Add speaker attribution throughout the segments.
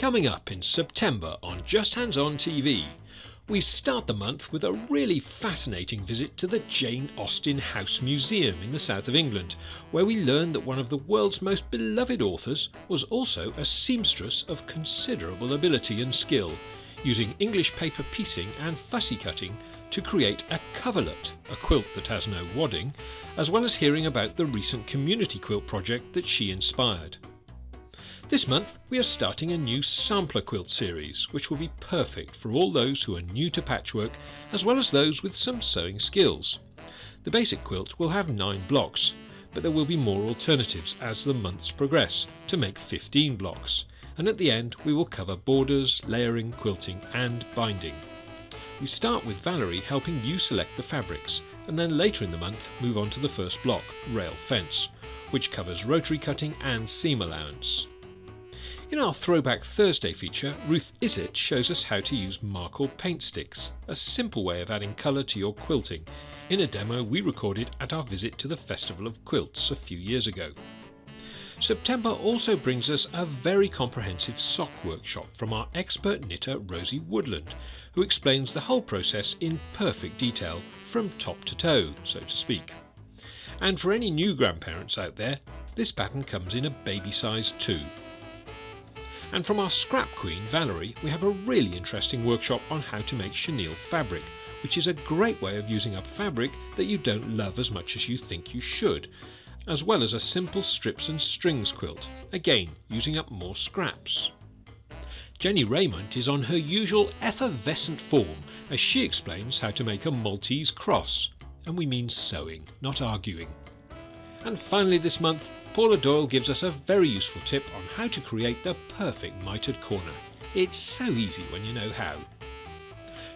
Speaker 1: Coming up in September on Justhands-on.tv, we start the month with a really fascinating visit to the Jane Austen House Museum in the south of England, where we learn that one of the world's most beloved authors was also a seamstress of considerable ability and skill, using English paper piecing and fussy cutting to create a coverlet, a quilt that has no wadding, as well as hearing about the recent community quilt project that she inspired. This month we are starting a new sampler quilt series, which will be perfect for all those who are new to patchwork as well as those with some sewing skills. The basic quilt will have 9 blocks, but there will be more alternatives as the months progress to make 15 blocks, and at the end we will cover borders, layering, quilting and binding. We start with Valerie helping you select the fabrics, and then later in the month move on to the first block, rail fence, which covers rotary cutting and seam allowance. In our Throwback Thursday feature, Ruth Izzett shows us how to use Markle paint sticks, a simple way of adding colour to your quilting, in a demo we recorded at our visit to the Festival of Quilts a few years ago. September also brings us a very comprehensive sock workshop from our expert knitter Rosie Woodland, who explains the whole process in perfect detail, from top to toe, so to speak. And for any new grandparents out there, this pattern comes in a baby size too. And from our scrap queen Valerie, we have a really interesting workshop on how to make chenille fabric, which is a great way of using up fabric that you don't love as much as you think you should, as well as a simple strips and strings quilt, again using up more scraps. Jenny Raymond is on her usual effervescent form as she explains how to make a Maltese cross, and we mean sewing, not arguing. And finally this month, Paula Doyle gives us a very useful tip on how to create the perfect mitered corner. It's so easy when you know how.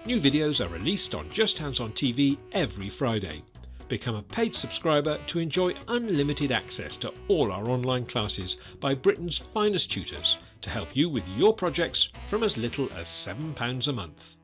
Speaker 1: New videos are released on Justhands-on.tv every Friday. Become a paid subscriber to enjoy unlimited access to all our online classes by Britain's finest tutors to help you with your projects from as little as £7 a month.